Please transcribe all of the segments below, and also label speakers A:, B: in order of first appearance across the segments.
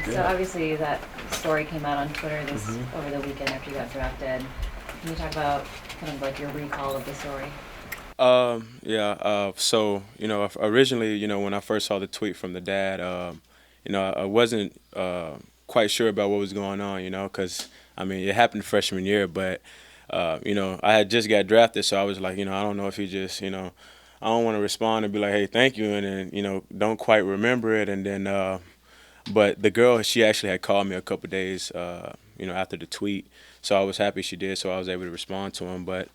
A: So obviously that story came out on Twitter this
B: Hmm.
A: over the weekend after you got drafted. Can you talk about kind of like your recall of the story?
B: Yeah. So originally, when I first saw the tweet from the dad, I wasn't quite sure about what was going on, because I mean, it happened freshman year, but I had just got drafted, so I was like, I don't know if he just, I don't want to respond and be like, hey, thank you, and then don't quite remember it, and then, but the girl, she actually had called me a couple days, after the tweet, so I was happy she did, so I was able to respond to him, but.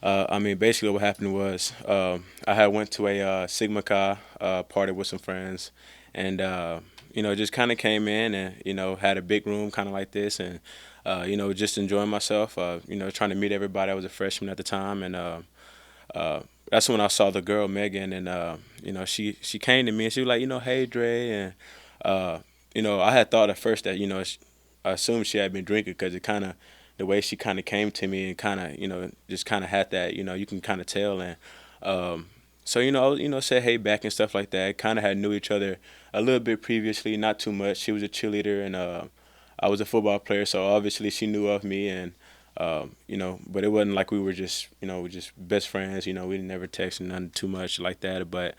B: I mean, basically, what happened was I had went to a Sigma Chi party with some friends, and just kind of came in and had a big room kind of like this, and just enjoying myself. Trying to meet everybody. I was a freshman at the time, and uh, that's when I saw the girl Megan, and she came to me and she was like, hey Dre, and uh, I had thought at first that I assumed she had been drinking because it kind of the way she kind of came to me and kind of just kind of had that you can kind of tell, and so said hey back and stuff like that. Kind of had knew each other a little bit previously, not too much. She was a cheerleader and I was a football player, so obviously she knew of me, and but it wasn't like we were just just best friends. We never texted none too much like that, but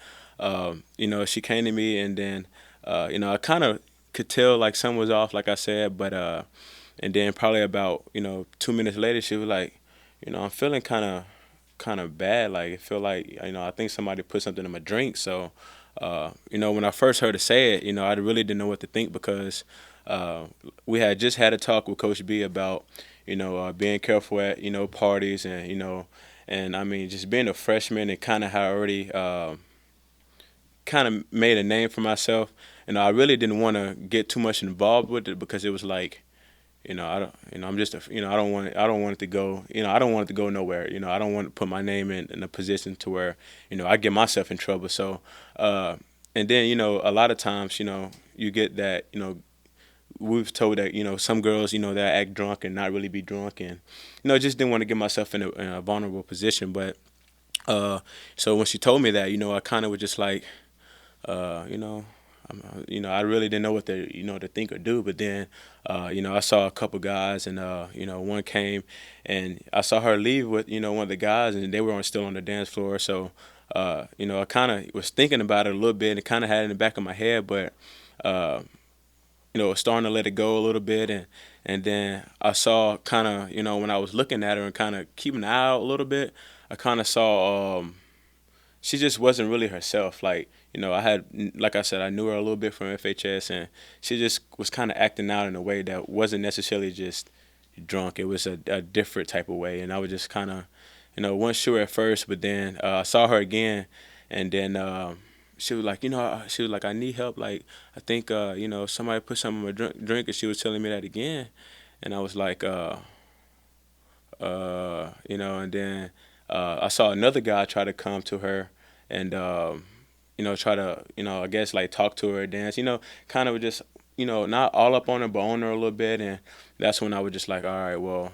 B: she came to me, and then I kind of could tell like something was off, like I said, but and then probably about 2 minutes later, she was like, I'm feeling kind of bad. Like it feel like I think somebody put something in my drink. So when I first heard her say it, I really didn't know what to think because uh, we had just had a talk with Coach B about being careful at parties and and I mean just being a freshman and kind of how I already kind of made a name for myself. I really didn't want to get too much involved with it because it was like I don't, I'm just, I don't want it to go, I don't want it to go nowhere. I don't want to put my name in a position to where, I get myself in trouble. So, and then, a lot of times, you get that, we've told that, some girls, that act drunk and not really be drunk. And, just didn't want to get myself in a vulnerable position. But, so when she told me that, I kind of was just like, uh, you know, I really didn't know what to think or do. But then, I saw a couple guys, and one came, and I saw her leave with one of the guys, and they were still on the dance floor. So, I kind of was thinking about it a little bit, and kind of had it in the back of my head, but. Uh, was starting to let it go a little bit, and then I saw kind of when I was looking at her and kind of keeping an eye out a little bit, I kind of saw she just wasn't really herself. Like, I had, like I said, I knew her a little bit from FHS, and she just was kind of acting out in a way that wasn't necessarily just drunk. It was a different type of way, and I was just kind of, wasn't sure at first, but then I saw her again, and then she was like, she was like, I need help. Like, I think, somebody put something in my drink, and she was telling me that again, and I was like, and then I saw another guy try to come to her and try to I guess like talk to her, dance, kind of just not all up on her but on her a little bit, and that's when I was just like, all right, well,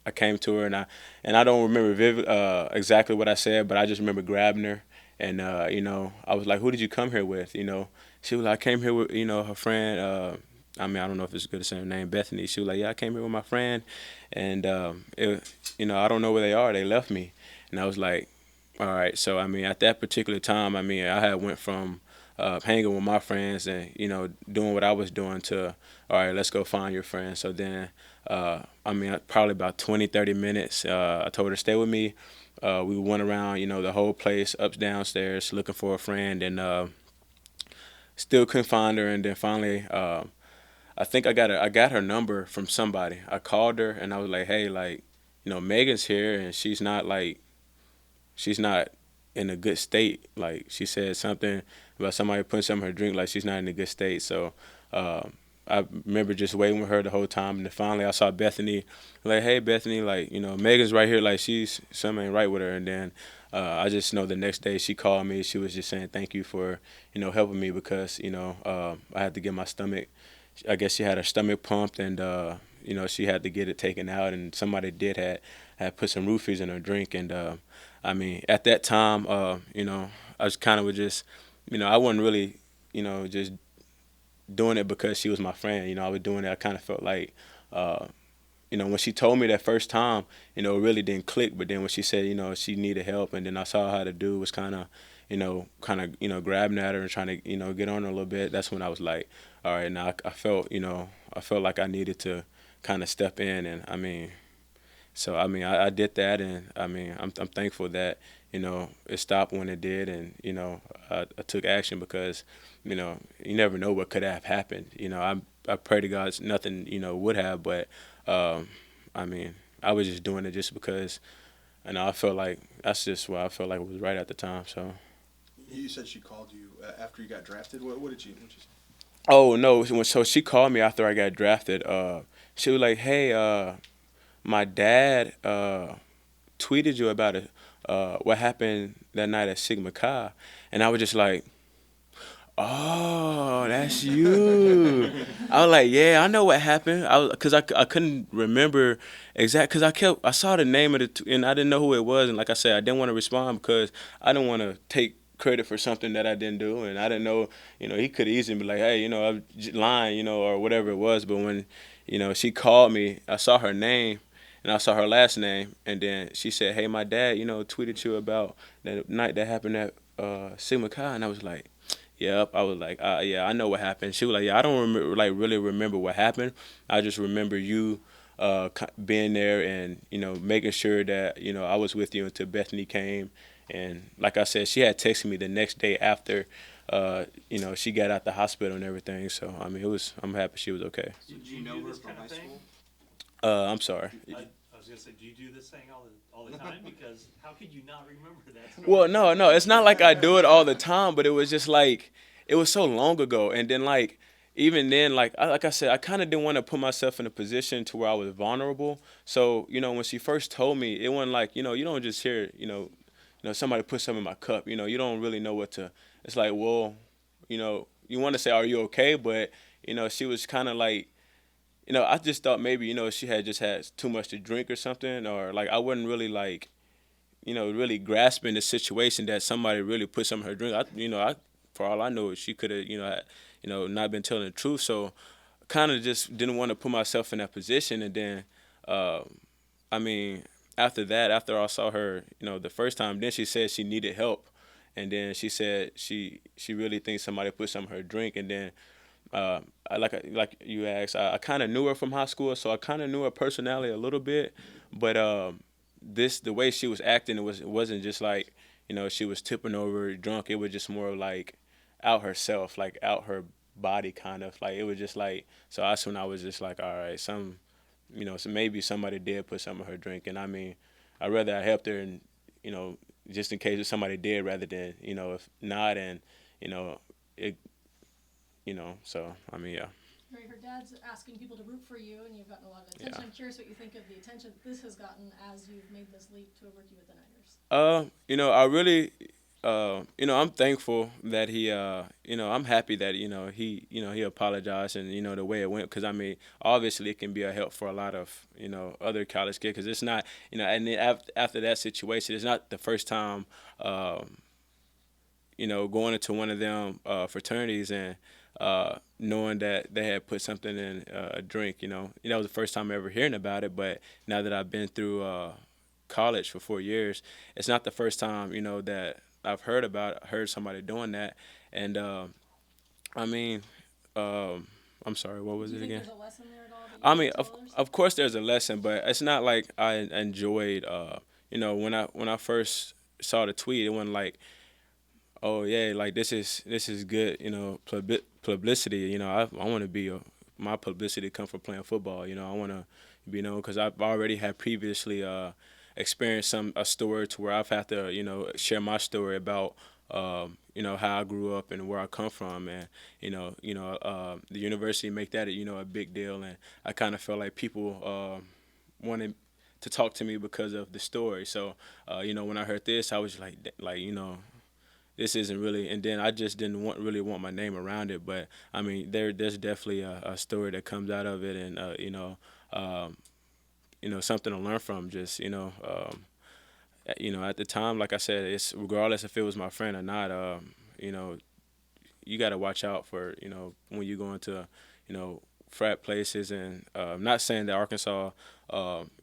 B: I came to her, and I don't remember exactly what I said, but I just remember grabbing her, and I was like, who did you come here with? She was like, I came here with her friend. I mean, I don't know if it's good to say her name, Bethany. She was like, yeah, I came here with my friend, and I don't know where they are. They left me, and I was like, all right. So I mean, at that particular time, I mean, I had went from hanging with my friends and doing what I was doing to all right, let's go find your friend. So then, I mean, probably about 20, 30 minutes. I told her to stay with me. We went around, the whole place, ups, downstairs, looking for a friend, and still couldn't find her. And then finally, I think I got her number from somebody. I called her and I was like, hey, like, Megan's here and she's not in a good state. Like she said something about somebody putting something in her drink. Like she's not in a good state. So I remember just waiting with her the whole time. And then finally I saw Bethany. Like, hey Bethany, like Megan's right here. Like she's something ain't right with her. And then I just know the next day she called me. She was just saying thank you for helping me because I had to get my stomach. I guess she had her stomach pumped and she had to get it taken out. And somebody had put some roofies in her drink and. I mean, at that time, I was kind of just, I wasn't really, just doing it because she was my friend. I was doing it. I kind of felt like, uh, when she told me that first time, it really didn't click. But then when she said, she needed help, and then I saw how to do was grabbing at her and trying to, get on her a little bit. That's when I was like, all right, now I felt, I felt like I needed to kind of step in, and so I did that, and I'm thankful that it stopped when it did, and I took action because you never know what could have happened. I pray to God nothing would have, but um, I mean I was just doing it just because, and I felt like that's just what I felt like was right at the time. So.
C: You said she called you after you got drafted. What did she say?
B: Oh no! So she called me after I got drafted. She was like, "Hey, my dad tweeted you about it. What happened that night at Sigma Chi?" And I was just like, "Oh, that's you." I was like, "Yeah, I know what happened." I couldn't remember because I saw the name of and I didn't know who it was, and like I said, I didn't want to respond because I didn't want to take credit for something that I didn't do, and I didn't know, he could easily be like, "Hey, I'm lying," or whatever it was. But when, she called me, I saw her name, and I saw her last name, and then she said, "Hey, my dad, tweeted you about that night that happened at Sigma Chi," and I was like, "Yep." I was like, "Yeah, I know what happened." She was like, "Yeah, I don't remember, like really remember what happened. I just remember you being there and making sure that I was with you until Bethany came." And like I said, she had texted me the next day after she got out the hospital and everything. So I'm happy she was okay.
D: So did you know her from high school?
B: I'm sorry.
D: I was gonna say, do you do this thing all the time? Because how could you not remember that
B: Well,
D: story?
B: no, it's not like I do it all the time, but it was just like it was so long ago, and then like even then, like I said, I kind of didn't want to put myself in a position to where I was vulnerable. So when she first told me, it wasn't like you don't just hear somebody put something in my cup. You don't really know what to. It's like, well, you want to say, "Are you okay?" But she was kind of like. I just thought maybe she had just had too much to drink or something, or like I wasn't really like really grasping the situation that somebody really put some of her drink. For all I know, she could have, not been telling the truth. So, kind of just didn't want to put myself in that position. And then, uh, I mean, after that, after I saw her, the first time, then she said she needed help, and then she said she really thinks somebody put some of her drink. And then, like you asked, I kind of knew her from high school, so I kind of knew her personality a little bit, but the way she was acting, it wasn't just like she was tipping over drunk. It was just more like out herself, like out her body, kind of like it was just like. So that's when I was just like, all right, so maybe somebody did put some of her drink, and I rather I helped her, and just in case if somebody did, rather than if not, and it so yeah.
E: Right, her dad's asking people to root for you, and you've gotten a lot of attention.
B: Yeah.
E: I'm curious what you think of the attention this has gotten as you've made this leap to working with the Niners.
B: I really, I'm thankful that he, I'm happy that he apologized, and the way it went, because obviously it can be a help for a lot of other college kids, because it's not, and then after that situation, it's not the first time, going into one of them fraternities and knowing that they had put something in a drink. That was the first time ever hearing about it. But now that I've been through college for 4 years, it's not the first time that I've heard somebody doing that. And I mean, I'm sorry, what was
E: Do you
B: it
E: think
B: again?
E: there's a lesson there at all that you
B: I
E: can
B: mean,
E: tell
B: of
E: others?
B: of course there's a lesson, but it's not like I enjoyed. When I first saw the tweet, it wasn't like, oh yeah, like this is good, publicity. I want to be my publicity come from playing football. I want to be known because I've already had previously experienced a story to where I've had to share my story about how I grew up and where I come from, and the university make that a big deal, and I kind of felt like people wanted to talk to me because of the story. So when I heard this, I was like this isn't really, and then I just didn't really want my name around it. But there's definitely a story that comes out of it, and um, something to learn from. Just at the time, like I said, it's regardless if it was my friend or not. You know, you got to watch out for, you know, when you go into, you know, frat places. And I'm not saying that Arkansas,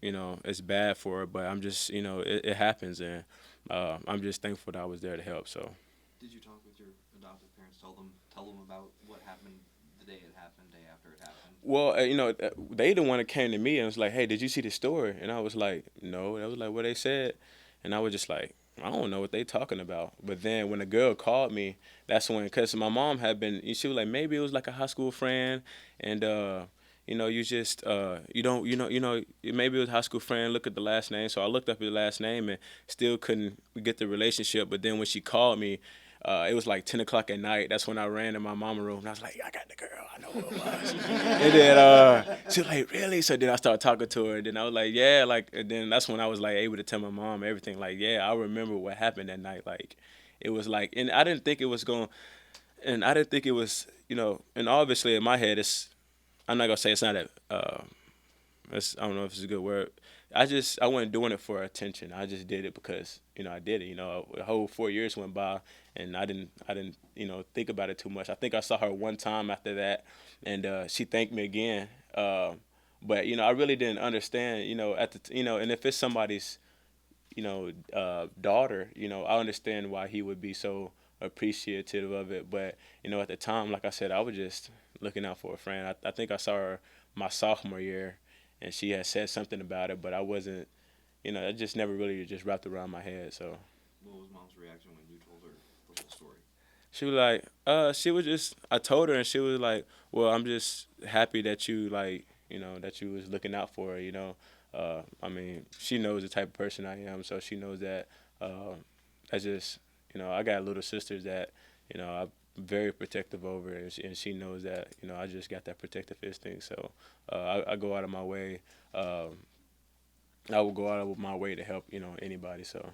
B: you know, is bad for it, but I'm just, you know, it happens. And I'm just thankful that I was there to help. So.
F: Did you talk with your adoptive parents? Tell them about what happened the day it happened, day after it happened.
B: Well, you know, they the one that came to me and was like, "Hey, did you see the story?" And I was like, "No." That was like what they said, and I was just like, "I don't know what they talking about." But then when the girl called me, that's when, cause my mom had been, she was like, maybe it was like a high school friend, and you know, you just you don't, maybe it was a high school friend. Look at the last name. So I looked up his last name and still couldn't get the relationship. But then when she called me. It was like 10 o'clock at night. That's when I ran in my mama room. And I was like, I got the girl. I know who it was. And then she was like, really? So then I started talking to her. And then I was like, yeah. Like, and then that's when I was like able to tell my mom everything. Like, yeah, I remember what happened that night. Like, it was like, and I didn't think it was going, and I didn't think it was, you know, and obviously in my head, I'm not going to say it's not I don't know if it's a good word. I wasn't doing it for attention. I just did it because, you know, I did it. You know, a whole 4 years went by, and I didn't, you know, think about it too much. I think I saw her one time after that, and she thanked me again. But you know, I really didn't understand. You know, you know, and if it's somebody's, you know, daughter, you know, I understand why he would be so appreciative of it. But you know, at the time, like I said, I was just looking out for a friend. I think I saw her my sophomore year, and she had said something about it, but I wasn't, you know, it just never really just wrapped around my head. So
F: What was mom's reaction when you told her the whole story?
B: she was like, she was just, I told her, and she was like, well, I'm just happy that you, like, you know, that you was looking out for her, you know. I mean, she knows the type of person I am, so she knows that I just, you know, I got little sisters that, you know, I'm very protective over, and she knows that, you know, I just got that protective instinct. So I go out of my way. I will go out of my way to help, you know, anybody. So.